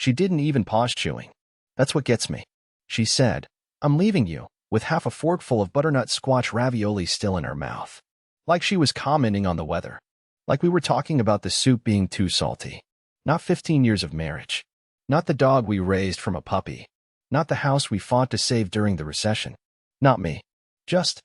She didn't even pause chewing. "That's what gets me," she said. "I'm leaving you," with half a forkful of butternut squash ravioli still in her mouth. Like she was commenting on the weather. Like we were talking about the soup being too salty. Not 15 years of marriage. Not the dog we raised from a puppy. Not the house we fought to save during the recession. Not me. Just,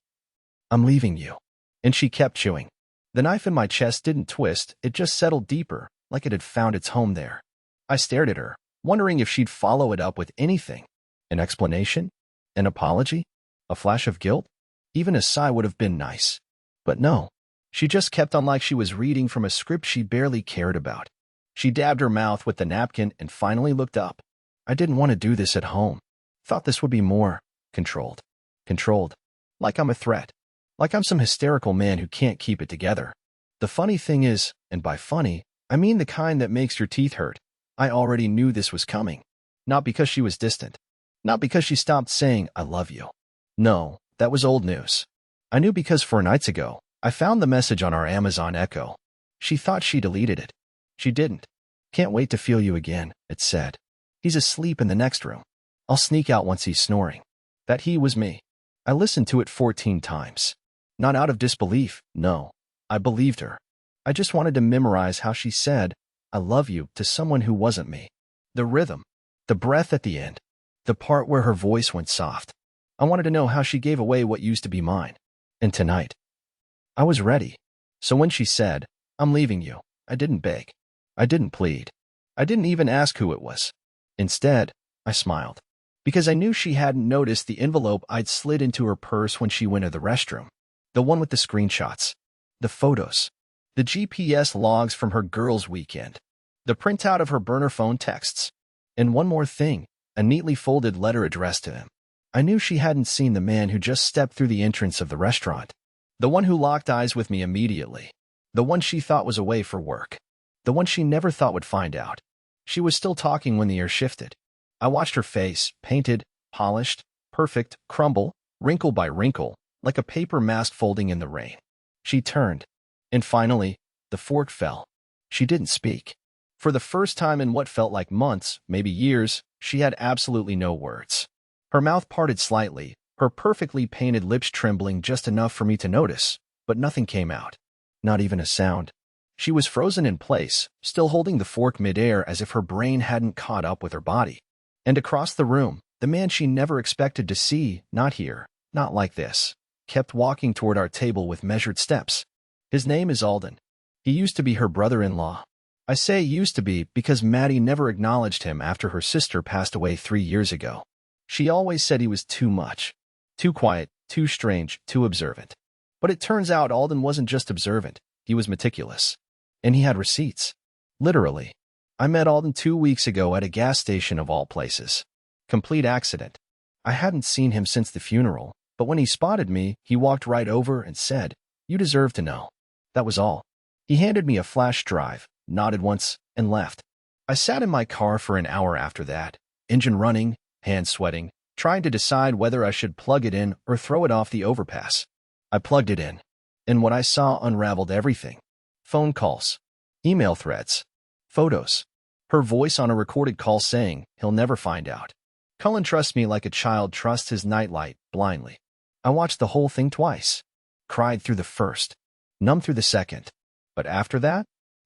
"I'm leaving you." And she kept chewing. The knife in my chest didn't twist, it just settled deeper, like it had found its home there. I stared at her, wondering if she'd follow it up with anything. An explanation? An apology? A flash of guilt? Even a sigh would have been nice. But no. She just kept on like she was reading from a script she barely cared about. She dabbed her mouth with the napkin and finally looked up. I didn't want to do this at home. Thought this would be more controlled. Controlled. Like I'm a threat. Like I'm some hysterical man who can't keep it together. The funny thing is, and by funny, I mean the kind that makes your teeth hurt, I already knew this was coming. Not because she was distant. Not because she stopped saying, "I love you." No, that was old news. I knew because 4 nights ago, I found the message on our Amazon Echo. She thought she deleted it. She didn't. "Can't wait to feel you again," it said. "He's asleep in the next room. I'll sneak out once he's snoring." That he was me. I listened to it 14 times. Not out of disbelief, no. I believed her. I just wanted to memorize how she said, "I love you," to someone who wasn't me. The rhythm. The breath at the end. The part where her voice went soft. I wanted to know how she gave away what used to be mine. And tonight, I was ready. So when she said, "I'm leaving you," I didn't beg. I didn't plead. I didn't even ask who it was. Instead, I smiled. Because I knew she hadn't noticed the envelope I'd slid into her purse when she went to the restroom. The one with the screenshots. The photos. The GPS logs from her girls' weekend. The printout of her burner phone texts. And one more thing, a neatly folded letter addressed to him. I knew she hadn't seen the man who just stepped through the entrance of the restaurant. The one who locked eyes with me immediately. The one she thought was away for work. The one she never thought would find out. She was still talking when the air shifted. I watched her face, painted, polished, perfect, crumble, wrinkle by wrinkle, like a paper mask folding in the rain. She turned. And finally, the fork fell. She didn't speak. For the first time in what felt like months, maybe years, she had absolutely no words. Her mouth parted slightly, her perfectly painted lips trembling just enough for me to notice, but nothing came out. Not even a sound. She was frozen in place, still holding the fork midair as if her brain hadn't caught up with her body. And across the room, the man she never expected to see, not here, not like this, kept walking toward our table with measured steps. His name is Alden. He used to be her brother-in-law. I say used to be because Maddie never acknowledged him after her sister passed away 3 years ago. She always said he was too much. Too quiet, too strange, too observant. But it turns out Alden wasn't just observant, he was meticulous. And he had receipts. Literally. I met Alden 2 weeks ago at a gas station of all places. Complete accident. I hadn't seen him since the funeral, but when he spotted me, he walked right over and said, "You deserve to know." That was all. He handed me a flash drive, nodded once, and left. I sat in my car for an hour after that, engine running, hands sweating, trying to decide whether I should plug it in or throw it off the overpass. I plugged it in, and what I saw unraveled everything. Phone calls, email threads, photos. Her voice on a recorded call saying, "He'll never find out." Cullen trusts me like a child trusts his nightlight, blindly. I watched the whole thing twice. Cried through the first, numb through the second. But after that,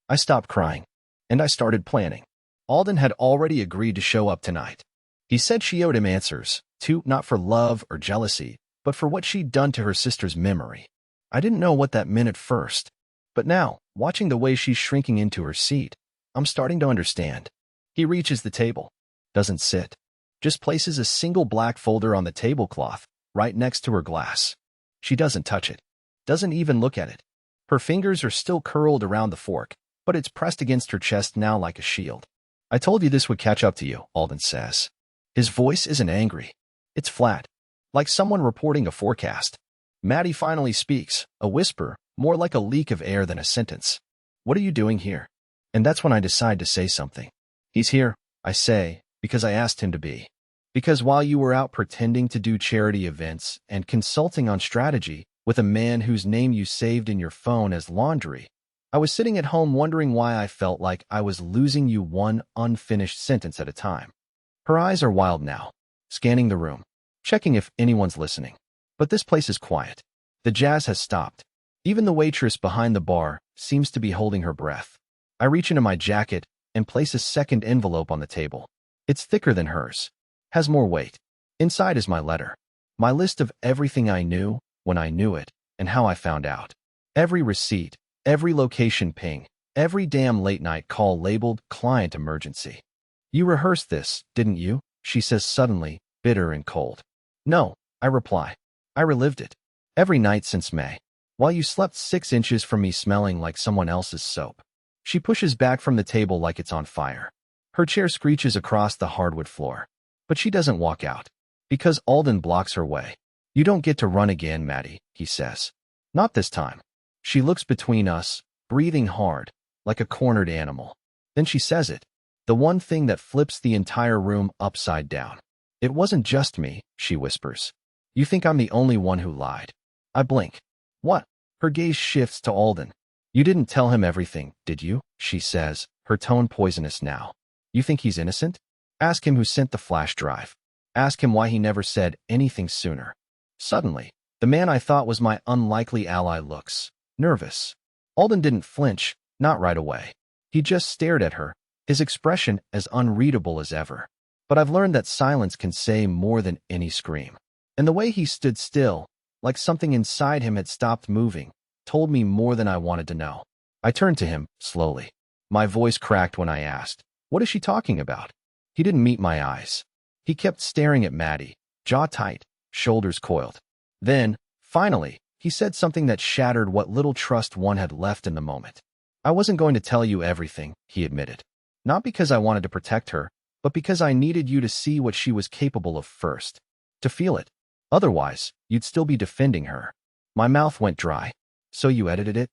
I stopped crying, and I started planning. Alden had already agreed to show up tonight. He said she owed him answers, too, not for love or jealousy, but for what she'd done to her sister's memory. I didn't know what that meant at first, but now, watching the way she's shrinking into her seat, I'm starting to understand. He reaches the table, doesn't sit, just places a single black folder on the tablecloth, right next to her glass. She doesn't touch it, doesn't even look at it. Her fingers are still curled around the fork, but it's pressed against her chest now like a shield. "I told you this would catch up to you," Alden says. His voice isn't angry. It's flat, like someone reporting a forecast. Maddie finally speaks, a whisper, more like a leak of air than a sentence. "What are you doing here?" And that's when I decide to say something. "He's here," I say, "because I asked him to be. Because while you were out pretending to do charity events and consulting on strategy with a man whose name you saved in your phone as Laundry, I was sitting at home wondering why I felt like I was losing you one unfinished sentence at a time. Her eyes are wild now, scanning the room, checking if anyone's listening. But this place is quiet. The jazz has stopped. Even the waitress behind the bar seems to be holding her breath. I reach into my jacket and place a second envelope on the table. It's thicker than hers, has more weight. Inside is my letter. My list of everything I knew, when I knew it, and how I found out. Every receipt, every location ping, every damn late-night call labeled client emergency. You rehearsed this, didn't you? She says suddenly, bitter and cold. No, I reply. I relived it. Every night since May. While you slept 6 inches from me smelling like someone else's soap. She pushes back from the table like it's on fire. Her chair screeches across the hardwood floor. But she doesn't walk out. Because Alden blocks her way. You don't get to run again, Maddie, he says. Not this time. She looks between us, breathing hard, like a cornered animal. Then she says it. The one thing that flips the entire room upside down. It wasn't just me, she whispers. You think I'm the only one who lied. I blink. What? Her gaze shifts to Alden. You didn't tell him everything, did you? She says, her tone poisonous now. You think he's innocent? Ask him who sent the flash drive. Ask him why he never said anything sooner. Suddenly, the man I thought was my unlikely ally looks nervous. Alden didn't flinch, not right away. He just stared at her, his expression as unreadable as ever. But I've learned that silence can say more than any scream. And the way he stood still, like something inside him had stopped moving, told me more than I wanted to know. I turned to him, slowly. My voice cracked when I asked, what is she talking about? He didn't meet my eyes. He kept staring at Maddie, jaw tight, shoulders coiled. Then, finally, he said something that shattered what little trust one had left in the moment. I wasn't going to tell you everything, he admitted. Not because I wanted to protect her, but because I needed you to see what she was capable of first. To feel it. Otherwise, you'd still be defending her. My mouth went dry. So you edited it?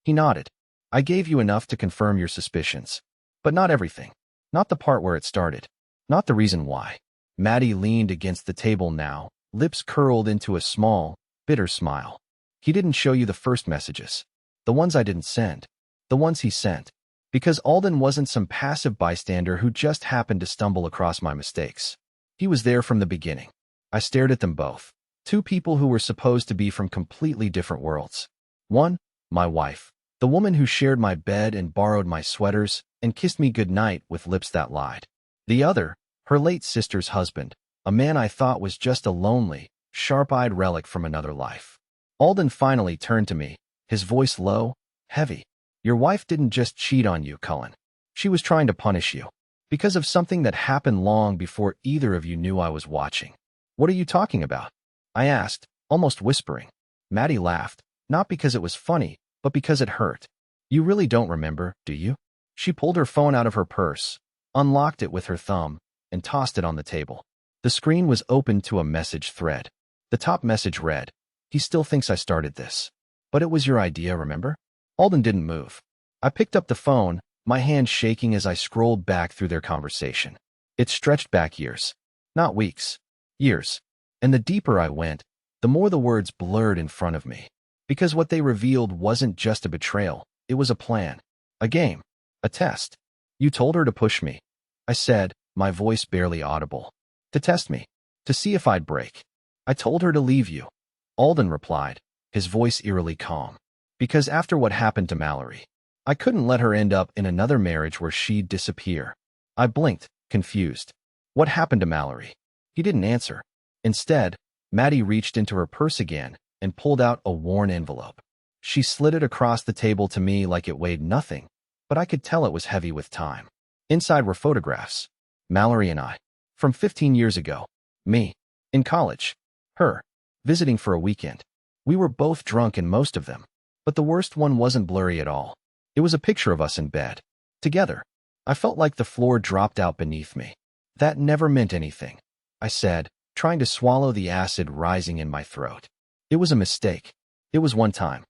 He nodded. I gave you enough to confirm your suspicions. But not everything. Not the part where it started. Not the reason why. Maddie leaned against the table now, lips curled into a small, bitter smile. He didn't show you the first messages. The ones I didn't send. The ones he sent. Because Alden wasn't some passive bystander who just happened to stumble across my mistakes. He was there from the beginning. I stared at them both. Two people who were supposed to be from completely different worlds. One, my wife. The woman who shared my bed and borrowed my sweaters and kissed me goodnight with lips that lied. The other, her late sister's husband, a man I thought was just a lonely, sharp-eyed relic from another life. Alden finally turned to me, his voice low, heavy. Your wife didn't just cheat on you, Cullen. She was trying to punish you. Because of something that happened long before either of you knew I was watching. What are you talking about? I asked, almost whispering. Maddie laughed, not because it was funny, but because it hurt. You really don't remember, do you? She pulled her phone out of her purse, unlocked it with her thumb, and tossed it on the table. The screen was open to a message thread. The top message read, he still thinks I started this. But it was your idea, remember? Alden didn't move. I picked up the phone, my hand shaking as I scrolled back through their conversation. It stretched back years. Not weeks. Years. And the deeper I went, the more the words blurred in front of me. Because what they revealed wasn't just a betrayal, it was a plan. A game. A test. You told her to push me. I said, my voice barely audible. To test me. To see if I'd break. I told her to leave you. Alden replied, his voice eerily calm. Because after what happened to Mallory, I couldn't let her end up in another marriage where she'd disappear. I blinked, confused. What happened to Mallory? He didn't answer. Instead, Maddie reached into her purse again and pulled out a worn envelope. She slid it across the table to me like it weighed nothing, but I could tell it was heavy with time. Inside were photographs. Mallory and I. From 15 years ago. Me. In college. Her. Visiting for a weekend. We were both drunk in most of them. But the worst one wasn't blurry at all. It was a picture of us in bed. Together. I felt like the floor dropped out beneath me. That never meant anything. I said, trying to swallow the acid rising in my throat. It was a mistake. It was one time.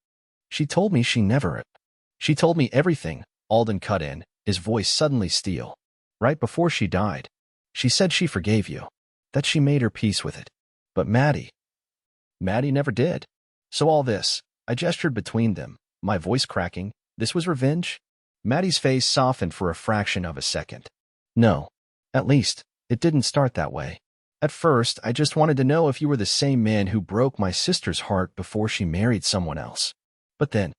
She told me she never... She told me everything, Alden cut in, his voice suddenly steel. Right before she died. She said she forgave you. That she made her peace with it. But Maddie never did. So all this, I gestured between them, my voice cracking, This was revenge? Maddie's face softened for a fraction of a second. No. At least, it didn't start that way. At first, I just wanted to know if you were the same man who broke my sister's heart before she married someone else. But then,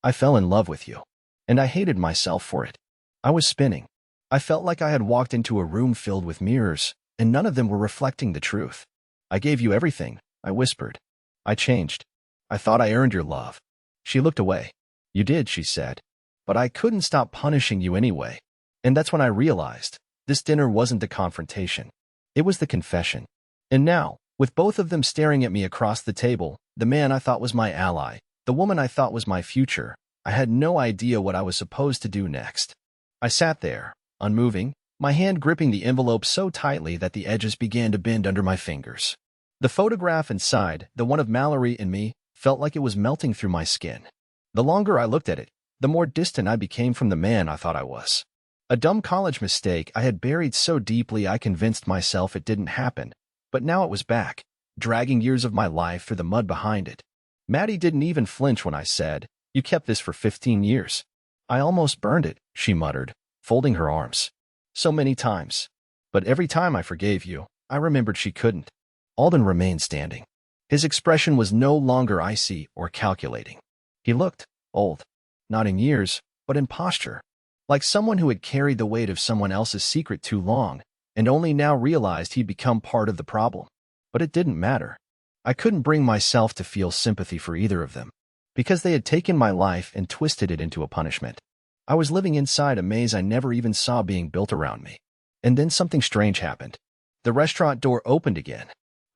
I fell in love with you. And I hated myself for it. I was spinning. I felt like I had walked into a room filled with mirrors, and none of them were reflecting the truth. I gave you everything, I whispered. I changed. I thought I earned your love. She looked away. You did, she said. But I couldn't stop punishing you anyway. And that's when I realized this dinner wasn't the confrontation. It was the confession. And now, with both of them staring at me across the table, the man I thought was my ally, the woman I thought was my future, I had no idea what I was supposed to do next. I sat there, unmoving, my hand gripping the envelope so tightly that the edges began to bend under my fingers. The photograph inside, the one of Mallory and me, felt like it was melting through my skin. The longer I looked at it, the more distant I became from the man I thought I was. A dumb college mistake I had buried so deeply I convinced myself it didn't happen, but now it was back, dragging years of my life through the mud behind it. Maddie didn't even flinch when I said, "You kept this for 15 years. I almost burned it," she muttered, folding her arms. "So many times. But every time I forgave you, I remembered she couldn't." Alden remained standing. His expression was no longer icy or calculating. He looked old, not in years, but in posture, like someone who had carried the weight of someone else's secret too long and only now realized he'd become part of the problem. But it didn't matter. I couldn't bring myself to feel sympathy for either of them, because they had taken my life and twisted it into a punishment. I was living inside a maze I never even saw being built around me. And then something strange happened. The restaurant door opened again.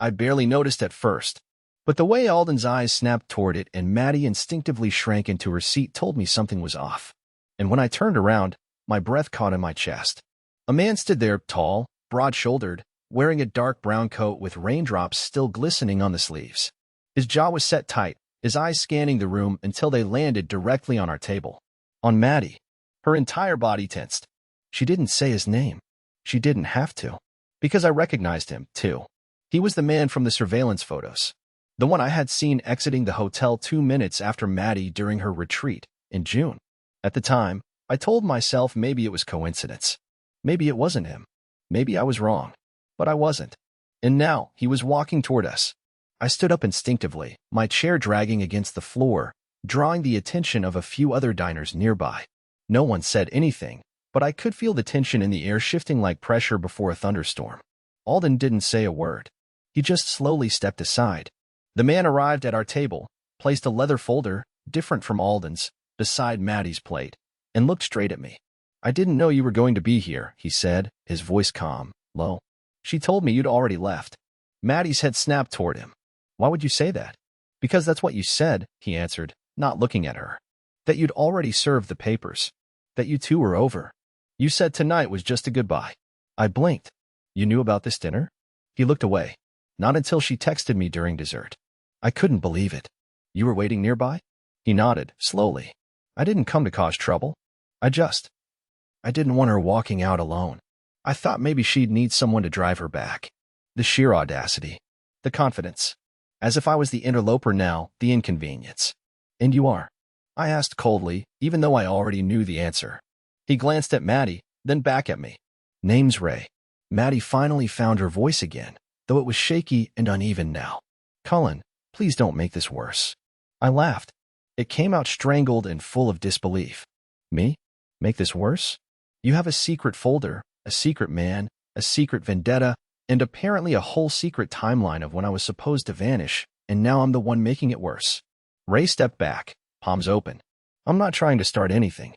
I barely noticed at first, but the way Alden's eyes snapped toward it and Maddie instinctively shrank into her seat told me something was off. And when I turned around, my breath caught in my chest. A man stood there, tall, broad-shouldered, wearing a dark brown coat with raindrops still glistening on the sleeves. His jaw was set tight, his eyes scanning the room until they landed directly on our table. On Maddie. Her entire body tensed. She didn't say his name. She didn't have to. Because I recognized him, too. He was the man from the surveillance photos. The one I had seen exiting the hotel 2 minutes after Maddie during her retreat in June. At the time, I told myself maybe it was coincidence. Maybe it wasn't him. Maybe I was wrong. But I wasn't. And now, he was walking toward us. I stood up instinctively, my chair dragging against the floor, drawing the attention of a few other diners nearby. No one said anything, but I could feel the tension in the air shifting like pressure before a thunderstorm. Alden didn't say a word. He just slowly stepped aside. The man arrived at our table, placed a leather folder, different from Alden's, beside Maddie's plate, and looked straight at me. "I didn't know you were going to be here," he said, his voice calm, low. "She told me you'd already left." Maddie's head snapped toward him. "Why would you say that?" "Because that's what you said," he answered, not looking at her. "That you'd already served the papers. That you two were over. You said tonight was just a goodbye." I blinked. "You knew about this dinner?" He looked away. "Not until she texted me during dessert." I couldn't believe it. "You were waiting nearby?" He nodded, slowly. "I didn't come to cause trouble. I didn't want her walking out alone. I thought maybe she'd need someone to drive her back." The sheer audacity. The confidence. As if I was the interloper now, the inconvenience. "And you are?" I asked coldly, even though I already knew the answer. He glanced at Maddie, then back at me. "Name's Ray." Maddie finally found her voice again, though it was shaky and uneven now. "Cullen, please don't make this worse." I laughed. It came out strangled and full of disbelief. "Me? Make this worse? You have a secret folder, a secret man, a secret vendetta, and apparently a whole secret timeline of when I was supposed to vanish, and now I'm the one making it worse." Ray stepped back, palms open. "I'm not trying to start anything."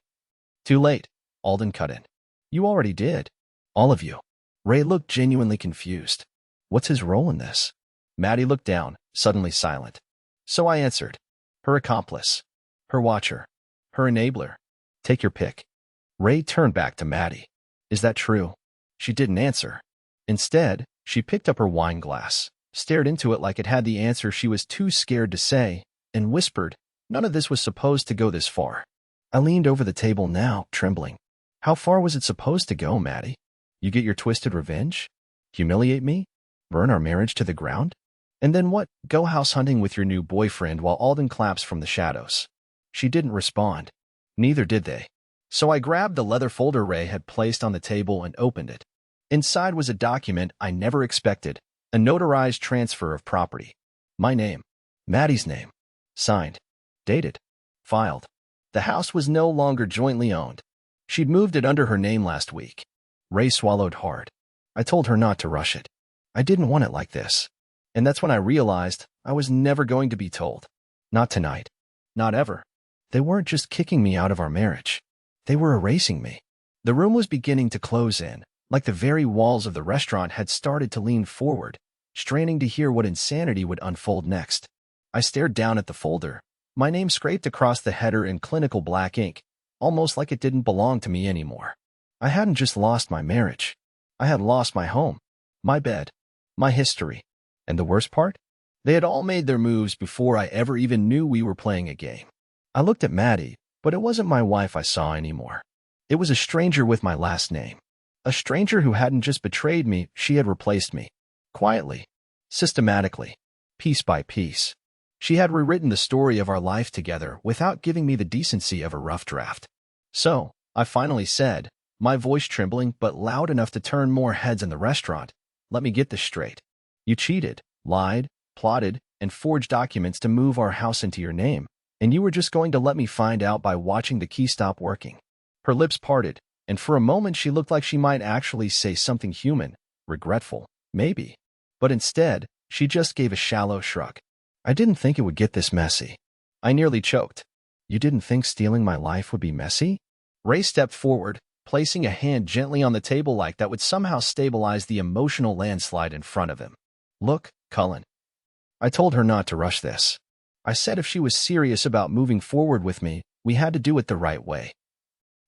"Too late," Alden cut in. "You already did. All of you." Ray looked genuinely confused. "What's his role in this?" Maddie looked down, suddenly silent. So I answered. "Her accomplice. Her watcher. Her enabler. Take your pick." Ray turned back to Maddie. "Is that true?" She didn't answer. Instead, she picked up her wine glass, stared into it like it had the answer she was too scared to say, and whispered, "None of this was supposed to go this far." I leaned over the table now, trembling. How far was it supposed to go, Maddie? You get your twisted revenge? Humiliate me? Burn our marriage to the ground? And then what? Go house hunting with your new boyfriend while Alden claps from the shadows. She didn't respond. Neither did they. So I grabbed the leather folder Ray had placed on the table and opened it. Inside was a document I never expected, a notarized transfer of property. My name. Maddie's name. Signed. Dated. Filed. The house was no longer jointly owned. She'd moved it under her name last week. Ray swallowed hard. I told her not to rush it. I didn't want it like this. And that's when I realized I was never going to be told. Not tonight. Not ever. They weren't just kicking me out of our marriage. They were erasing me. The room was beginning to close in, like the very walls of the restaurant had started to lean forward, straining to hear what insanity would unfold next. I stared down at the folder, my name scraped across the header in clinical black ink, almost like it didn't belong to me anymore. I hadn't just lost my marriage. I had lost my home, my bed, my history. And the worst part? They had all made their moves before I ever even knew we were playing a game. I looked at Maddie, but it wasn't my wife I saw anymore. It was a stranger with my last name. A stranger who hadn't just betrayed me, she had replaced me. Quietly. Systematically. Piece by piece. She had rewritten the story of our life together without giving me the decency of a rough draft. So, I finally said, my voice trembling but loud enough to turn more heads in the restaurant, let me get this straight. You cheated, lied, plotted, and forged documents to move our house into your name, and you were just going to let me find out by watching the key stop working. Her lips parted, and for a moment she looked like she might actually say something human, regretful, maybe. But instead, she just gave a shallow shrug. I didn't think it would get this messy. I nearly choked. You didn't think stealing my life would be messy? Ray stepped forward, placing a hand gently on the table like that would somehow stabilize the emotional landslide in front of him. Look, Cullen. I told her not to rush this. I said if she was serious about moving forward with me, we had to do it the right way.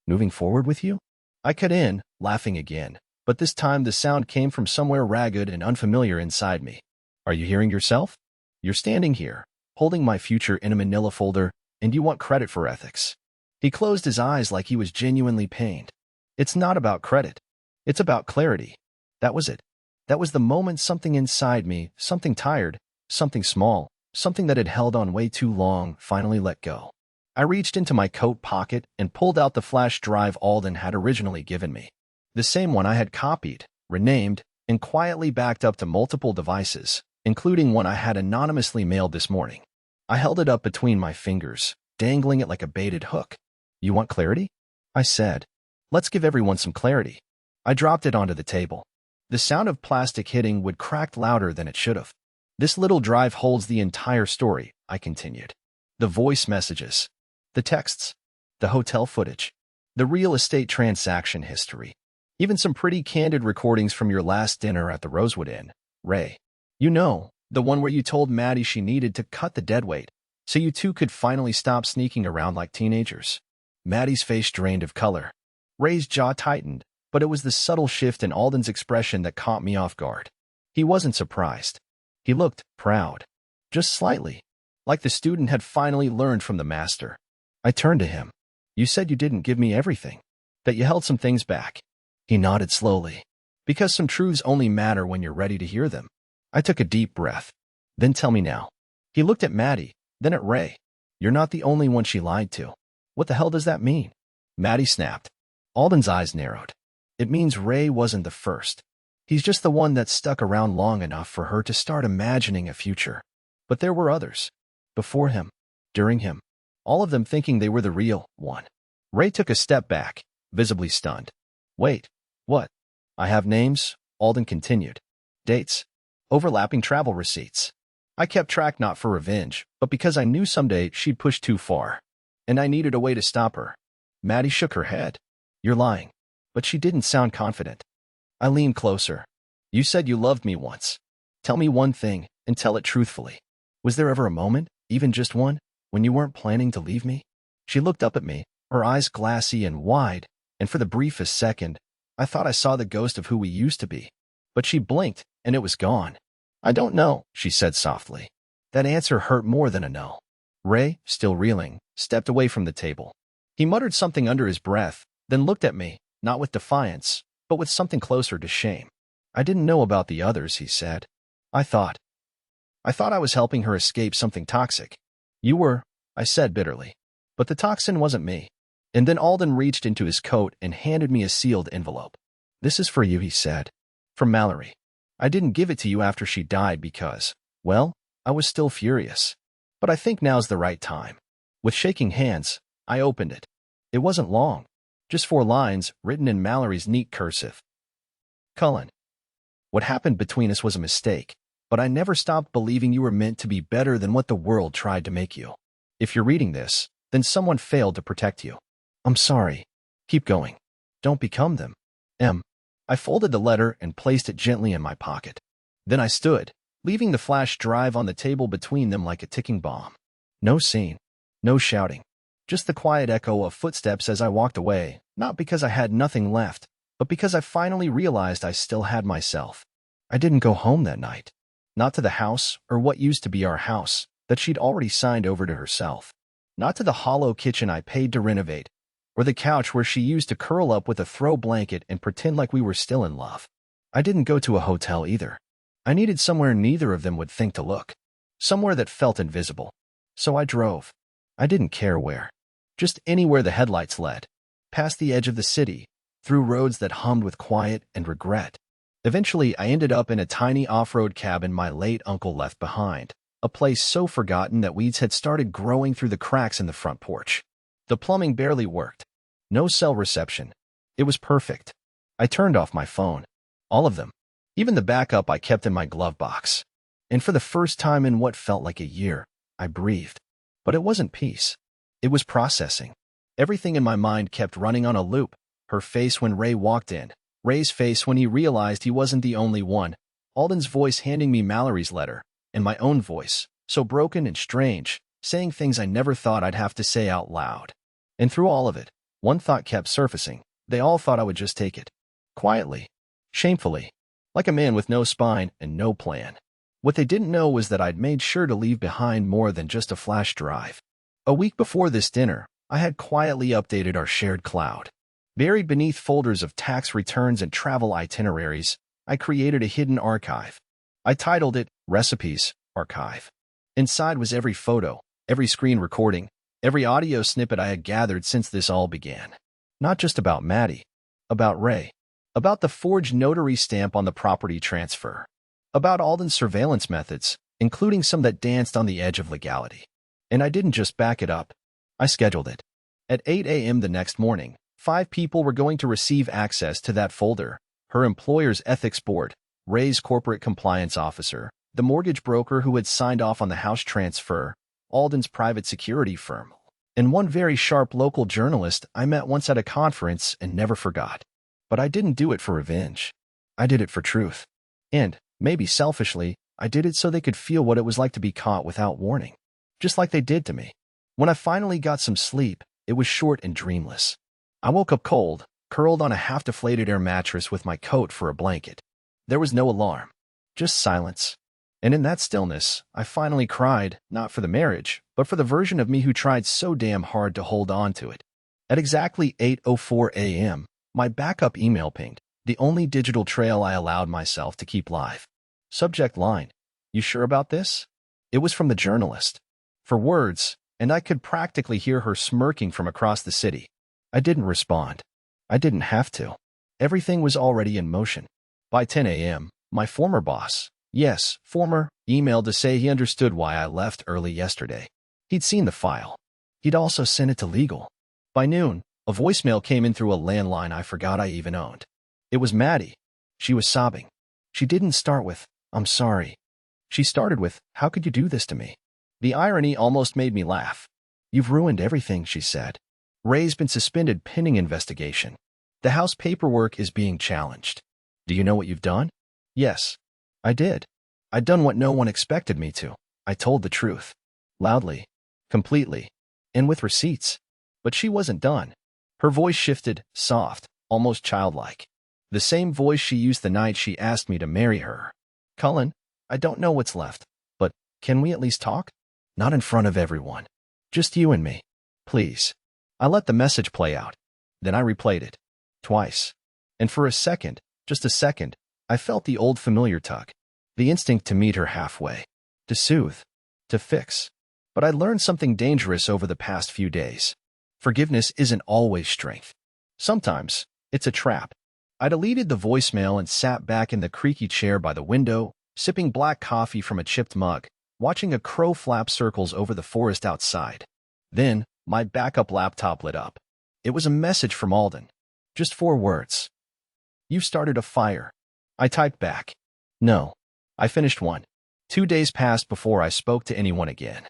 Moving forward with you? I cut in, laughing again, but this time the sound came from somewhere ragged and unfamiliar inside me. Are you hearing yourself? You're standing here, holding my future in a manila folder, and you want credit for ethics. He closed his eyes like he was genuinely pained. It's not about credit. It's about clarity. That was it. That was the moment something inside me, something tired, something small, something that had held on way too long, finally let go. I reached into my coat pocket and pulled out the flash drive Alden had originally given me. The same one I had copied, renamed, and quietly backed up to multiple devices, including one I had anonymously mailed this morning. I held it up between my fingers, dangling it like a baited hook. You want clarity? I said. Let's give everyone some clarity. I dropped it onto the table. The sound of plastic hitting would crack louder than it should have. This little drive holds the entire story, I continued. The voice messages, the texts, the hotel footage, the real estate transaction history, even some pretty candid recordings from your last dinner at the Rosewood Inn, Ray. You know, the one where you told Maddie she needed to cut the deadweight so you two could finally stop sneaking around like teenagers. Maddie's face drained of color. Ray's jaw tightened, but it was the subtle shift in Alden's expression that caught me off guard. He wasn't surprised. He looked proud, just slightly, like the student had finally learned from the master. I turned to him. You said you didn't give me everything, that you held some things back. He nodded slowly. Because some truths only matter when you're ready to hear them. I took a deep breath. Then tell me now. He looked at Maddie, then at Ray. You're not the only one she lied to. What the hell does that mean? Maddie snapped. Alden's eyes narrowed. It means Ray wasn't the first. He's just the one that stuck around long enough for her to start imagining a future. But there were others. Before him. During him. All of them thinking they were the real one. Ray took a step back, visibly stunned. Wait. What? I have names, Alden continued. Dates. Overlapping travel receipts. I kept track not for revenge, but because I knew someday she'd push too far. And I needed a way to stop her. Maddie shook her head. You're lying. But she didn't sound confident. I leaned closer. You said you loved me once. Tell me one thing, and tell it truthfully. Was there ever a moment, even just one, when you weren't planning to leave me? She looked up at me, her eyes glassy and wide, and for the briefest second, I thought I saw the ghost of who we used to be. But she blinked, and it was gone. I don't know, she said softly. That answer hurt more than a no. Ray, still reeling, stepped away from the table. He muttered something under his breath, then looked at me, not with defiance, but with something closer to shame. I didn't know about the others, he said. I thought I was helping her escape something toxic. You were, I said bitterly. But the toxin wasn't me. And then Alden reached into his coat and handed me a sealed envelope. "This is for you," he said. "From Mallory. I didn't give it to you after she died because, well, I was still furious. But I think now's the right time." With shaking hands, I opened it. It wasn't long. Just 4 lines, written in Mallory's neat cursive. "Cullen, what happened between us was a mistake, but I never stopped believing you were meant to be better than what the world tried to make you. If you're reading this, then someone failed to protect you. I'm sorry. Keep going. Don't become them. M." I folded the letter and placed it gently in my pocket. Then I stood, leaving the flash drive on the table between them like a ticking bomb. No scene. No shouting. Just the quiet echo of footsteps as I walked away, not because I had nothing left, but because I finally realized I still had myself. I didn't go home that night. Not to the house, or what used to be our house, that she'd already signed over to herself. Not to the hollow kitchen I paid to renovate, or the couch where she used to curl up with a throw blanket and pretend like we were still in love. I didn't go to a hotel either. I needed somewhere neither of them would think to look. Somewhere that felt invisible. So I drove. I didn't care where. Just anywhere the headlights led. Past the edge of the city, through roads that hummed with quiet and regret. Eventually, I ended up in a tiny off-road cabin my late uncle left behind, a place so forgotten that weeds had started growing through the cracks in the front porch. The plumbing barely worked. No cell reception. It was perfect. I turned off my phone. All of them. Even the backup I kept in my glove box. And for the first time in what felt like a year, I breathed. But it wasn't peace. It was processing. Everything in my mind kept running on a loop. Her face when Ray walked in. Ray's face when he realized he wasn't the only one. Alden's voice handing me Mallory's letter. And my own voice, so broken and strange, saying things I never thought I'd have to say out loud. And through all of it, one thought kept surfacing. They all thought I would just take it. Quietly. Shamefully. Like a man with no spine and no plan. What they didn't know was that I'd made sure to leave behind more than just a flash drive. A week before this dinner, I had quietly updated our shared cloud. Buried beneath folders of tax returns and travel itineraries, I created a hidden archive. I titled it Recipes Archive. Inside was every photo, every screen recording, every audio snippet I had gathered since this all began. Not just about Maddie. About Ray. About the forged notary stamp on the property transfer. About Alden's surveillance methods, including some that danced on the edge of legality. And I didn't just back it up. I scheduled it. At 8 a.m. the next morning, 5 people were going to receive access to that folder: her employer's ethics board, Ray's corporate compliance officer, the mortgage broker who had signed off on the house transfer, Alden's private security firm, and one very sharp local journalist I met once at a conference and never forgot. But I didn't do it for revenge. I did it for truth. And, maybe selfishly, I did it so they could feel what it was like to be caught without warning. Just like they did to me. When I finally got some sleep, it was short and dreamless. I woke up cold, curled on a half-deflated air mattress with my coat for a blanket. There was no alarm. Just silence. And in that stillness, I finally cried, not for the marriage, but for the version of me who tried so damn hard to hold on to it. At exactly 8:04 a.m., my backup email pinged, the only digital trail I allowed myself to keep live. Subject line: "You sure about this?" It was from the journalist. For words, and I could practically hear her smirking from across the city. I didn't respond. I didn't have to. Everything was already in motion. By 10 a.m., my former boss, yes, former, emailed to say he understood why I left early yesterday. He'd seen the file. He'd also sent it to legal. By noon, a voicemail came in through a landline I forgot I even owned. It was Maddie. She was sobbing. She didn't start with, "I'm sorry." She started with, "How could you do this to me?" The irony almost made me laugh. "You've ruined everything," she said. "Ray's been suspended pending investigation. The house paperwork is being challenged. Do you know what you've done?" Yes, I did. I'd done what no one expected me to. I told the truth. Loudly. Completely. And with receipts. But she wasn't done. Her voice shifted, soft, almost childlike. The same voice she used the night she asked me to marry her. "Cullen, I don't know what's left, but can we at least talk? Not in front of everyone. Just you and me. Please." I let the message play out. Then I replayed it. Twice. And for a second, just a second, I felt the old familiar tug. The instinct to meet her halfway. To soothe. To fix. But I learned something dangerous over the past few days. Forgiveness isn't always strength. Sometimes, it's a trap. I deleted the voicemail and sat back in the creaky chair by the window, sipping black coffee from a chipped mug, watching a crow flap circles over the forest outside. Then, my backup laptop lit up. It was a message from Alden. Just 4 words. "You've started a fire." I typed back. "No." I finished one. 2 days passed before I spoke to anyone again.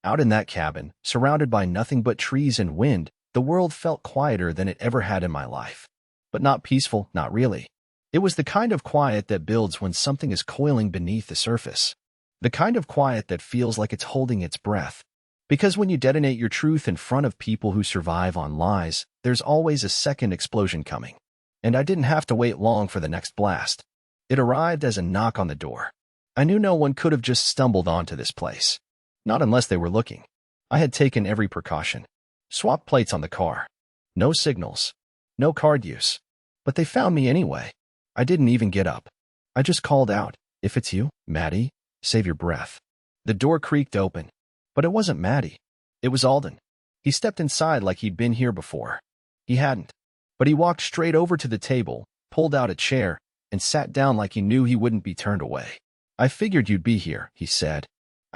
Out in that cabin, surrounded by nothing but trees and wind, the world felt quieter than it ever had in my life. But not peaceful, not really. It was the kind of quiet that builds when something is coiling beneath the surface. The kind of quiet that feels like it's holding its breath. Because when you detonate your truth in front of people who survive on lies, there's always a second explosion coming. And I didn't have to wait long for the next blast. It arrived as a knock on the door. I knew no one could have just stumbled onto this place. Not unless they were looking. I had taken every precaution. Swapped plates on the car. No signals. No card use. But they found me anyway. I didn't even get up. I just called out, "If it's you, Maddie, save your breath." The door creaked open. But it wasn't Maddie. It was Alden. He stepped inside like he'd been here before. He hadn't. But he walked straight over to the table, pulled out a chair, and sat down like he knew he wouldn't be turned away. "I figured you'd be here," he said.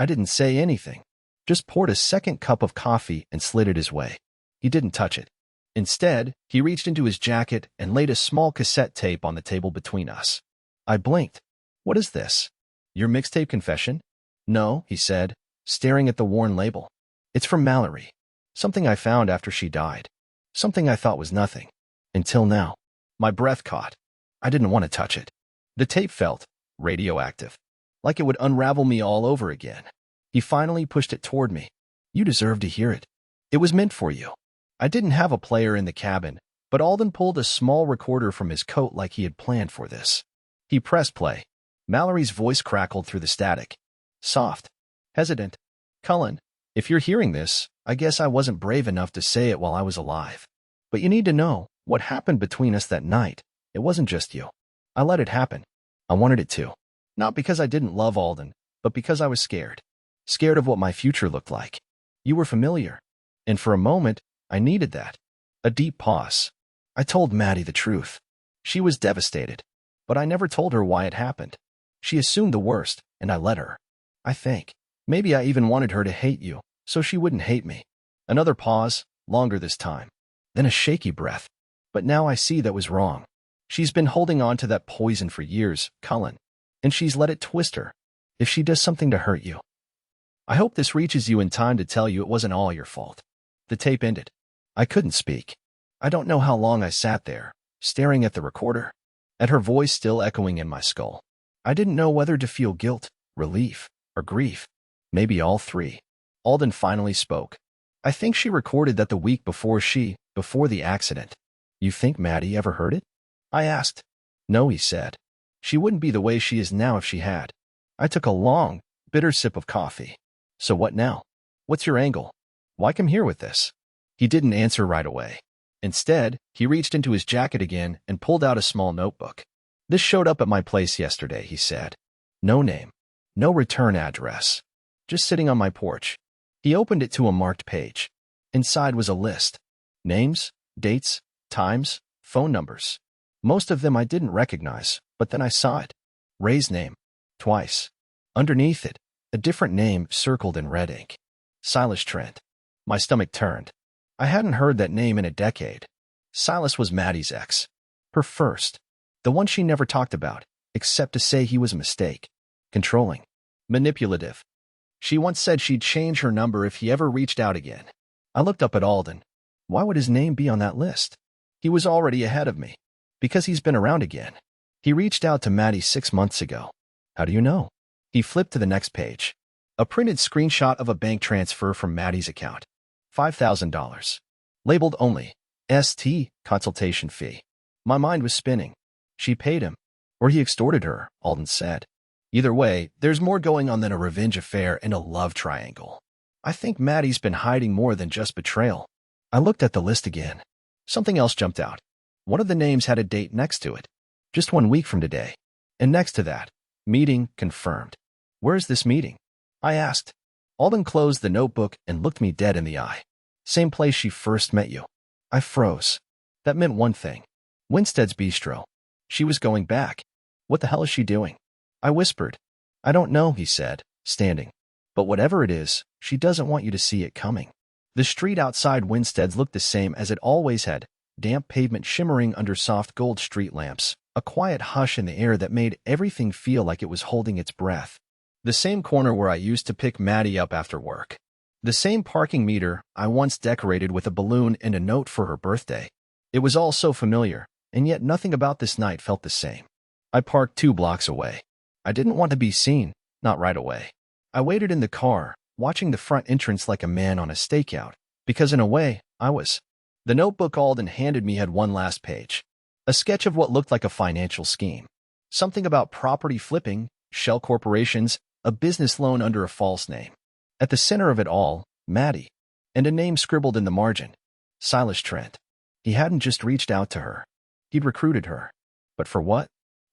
I didn't say anything. Just poured a second cup of coffee and slid it his way. He didn't touch it. Instead, he reached into his jacket and laid a small cassette tape on the table between us. I blinked. "What is this? Your mixtape confession?" "No," he said, staring at the worn label. "It's from Mallory. Something I found after she died. Something I thought was nothing. Until now." My breath caught. I didn't want to touch it. The tape felt radioactive, like it would unravel me all over again. He finally pushed it toward me. "You deserve to hear it. It was meant for you." I didn't have a player in the cabin, but Alden pulled a small recorder from his coat like he had planned for this. He pressed play. Mallory's voice crackled through the static. Soft. Hesitant. "Cullen, if you're hearing this, I guess I wasn't brave enough to say it while I was alive. But you need to know, what happened between us that night, it wasn't just you. I let it happen. I wanted it to. Not because I didn't love Alden, but because I was scared. Scared of what my future looked like. You were familiar. And for a moment, I needed that." A deep pause. I told Maddie the truth. She was devastated. But I never told her why it happened. She assumed the worst, and I let her. I think. Maybe I even wanted her to hate you, so she wouldn't hate me. Another pause, longer this time. Then a shaky breath. "But now I see that was wrong. She's been holding on to that poison for years, Cullen. And she's let it twist her. If she does something to hurt you. I hope this reaches you in time to tell you it wasn't all your fault." The tape ended. I couldn't speak. I don't know how long I sat there, staring at the recorder, at her voice still echoing in my skull. I didn't know whether to feel guilt, relief, or grief. Maybe all three. Alden finally spoke. "I think she recorded that the week before the accident." "You think Maddie ever heard it?" I asked. "No," he said. "She wouldn't be the way she is now if she had." I took a long, bitter sip of coffee. "So what now? What's your angle? Why come here with this?" He didn't answer right away. Instead, he reached into his jacket again and pulled out a small notebook. "This showed up at my place yesterday," he said. "No name. No return address. Just sitting on my porch." He opened it to a marked page. Inside was a list. Names, dates, times, phone numbers. Most of them I didn't recognize, but then I saw it. Ray's name. Twice. Underneath it, a different name circled in red ink. Silas Trent. My stomach turned. I hadn't heard that name in a decade. Silas was Maddie's ex. Her first. The one she never talked about, except to say he was a mistake. Controlling. Manipulative. She once said she'd change her number if he ever reached out again. I looked up at Alden. Why would his name be on that list? He was already ahead of me. Because he's been around again. He reached out to Maddie 6 months ago. How do you know? He flipped to the next page. A printed screenshot of a bank transfer from Maddie's account. $5,000. Labeled only. ST, consultation fee. My mind was spinning. She paid him. Or he extorted her, Alden said. Either way, there's more going on than a revenge affair and a love triangle. I think Maddie's been hiding more than just betrayal. I looked at the list again. Something else jumped out. One of the names had a date next to it. Just 1 week from today. And next to that, meeting confirmed. Where's this meeting? I asked. Alden closed the notebook and looked me dead in the eye. Same place she first met you. I froze. That meant one thing. Winstead's Bistro. She was going back. What the hell is she doing? I whispered. I don't know, he said, standing. But whatever it is, she doesn't want you to see it coming. The street outside Winstead's looked the same as it always had, damp pavement shimmering under soft gold street lamps, a quiet hush in the air that made everything feel like it was holding its breath. The same corner where I used to pick Maddie up after work. The same parking meter I once decorated with a balloon and a note for her birthday. It was all so familiar, and yet nothing about this night felt the same. I parked 2 blocks away. I didn't want to be seen, not right away. I waited in the car, watching the front entrance like a man on a stakeout, because in a way, I was. The notebook Alden handed me had one last page. A sketch of what looked like a financial scheme. Something about property flipping, shell corporations, a business loan under a false name. At the center of it all, Maddie. And a name scribbled in the margin. Silas Trent. He hadn't just reached out to her. He'd recruited her. But for what?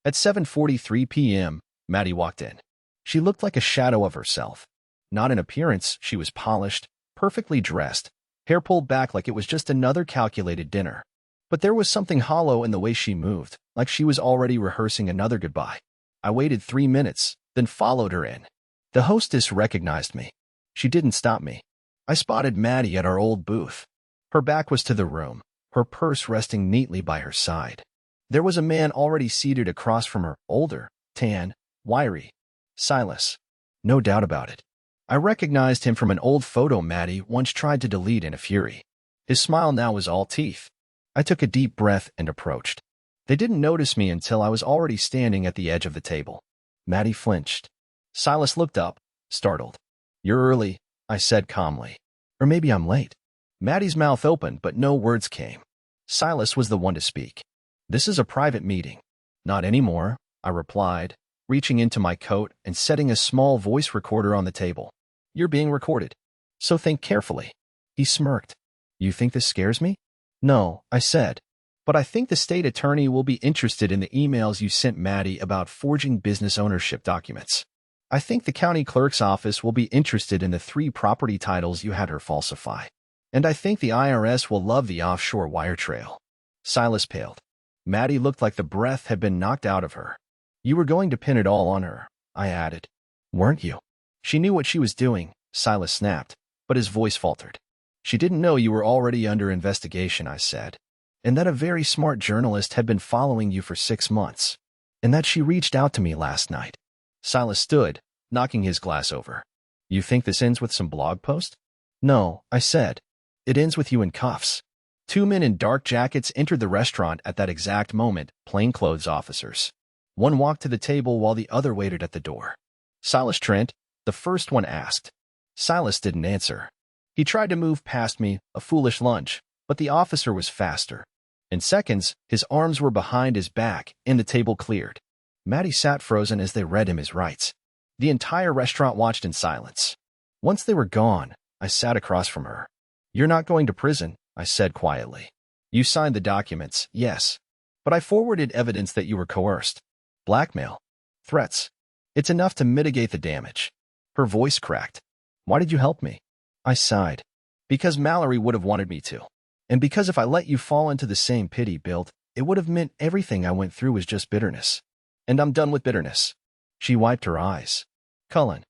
At 7:43 p.m., Maddie walked in. She looked like a shadow of herself. Not in appearance, she was polished, perfectly dressed, hair pulled back like it was just another calculated dinner. But there was something hollow in the way she moved, like she was already rehearsing another goodbye. I waited 3 minutes, then followed her in. The hostess recognized me. She didn't stop me. I spotted Maddie at our old booth. Her back was to the room, her purse resting neatly by her side. There was a man already seated across from her, older, tan, wiry. Silas. No doubt about it. I recognized him from an old photo Maddie once tried to delete in a fury. His smile now was all teeth. I took a deep breath and approached. They didn't notice me until I was already standing at the edge of the table. Maddie flinched. Silas looked up, startled. You're early, I said calmly. Or maybe I'm late. Maddie's mouth opened, but no words came. Silas was the one to speak. This is a private meeting. Not anymore, I replied, reaching into my coat and setting a small voice recorder on the table. You're being recorded. So think carefully. He smirked. You think this scares me? No, I said. But I think the state attorney will be interested in the emails you sent Maddie about forging business ownership documents. I think the county clerk's office will be interested in the 3 property titles you had her falsify. And I think the IRS will love the offshore wire trail. Silas paled. Maddie looked like the breath had been knocked out of her. You were going to pin it all on her, I added. Weren't you? She knew what she was doing, Silas snapped, but his voice faltered. She didn't know you were already under investigation, I said. And that a very smart journalist had been following you for 6 months. And that she reached out to me last night. Silas stood, knocking his glass over. You think this ends with some blog post? No, I said. It ends with you in cuffs. 2 men in dark jackets entered the restaurant at that exact moment, plainclothes officers. One walked to the table while the other waited at the door. Silas Trent, the first one asked. Silas didn't answer. He tried to move past me, a foolish lunge, but the officer was faster. In seconds, his arms were behind his back, and the table cleared. Maddie sat frozen as they read him his rights. The entire restaurant watched in silence. Once they were gone, I sat across from her. You're not going to prison, I said quietly. You signed the documents, yes. But I forwarded evidence that you were coerced. Blackmail. Threats. It's enough to mitigate the damage. Her voice cracked. Why did you help me? I sighed. Because Mallory would have wanted me to. And because if I let you fall into the same pit he built, it would have meant everything I went through was just bitterness. And I'm done with bitterness. She wiped her eyes. Cullen.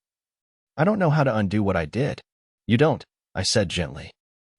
I don't know how to undo what I did. You don't, I said gently.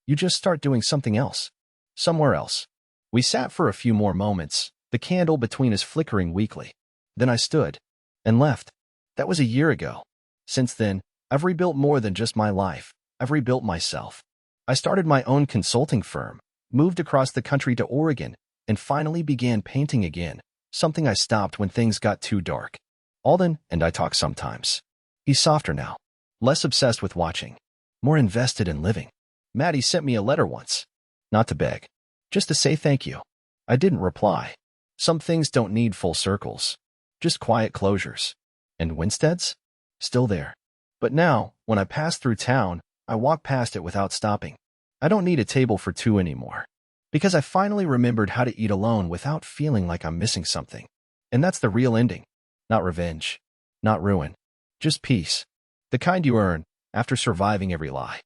You just start doing something else. Somewhere else. We sat for a few more moments, the candle between us flickering weakly. Then I stood. And left. That was a year ago. Since then, I've rebuilt more than just my life. I've rebuilt myself. I started my own consulting firm, moved across the country to Oregon, and finally began painting again, something I stopped when things got too dark. Alden and I talk sometimes. He's softer now, less obsessed with watching, more invested in living. Maddie sent me a letter once. Not to beg, just to say thank you. I didn't reply. Some things don't need full circles, just quiet closures. And Winstead's? Still there. But now, when I pass through town, I walk past it without stopping. I don't need a table for 2 anymore. Because I finally remembered how to eat alone without feeling like I'm missing something. And that's the real ending. Not revenge. Not ruin. Just peace. The kind you earn after surviving every lie.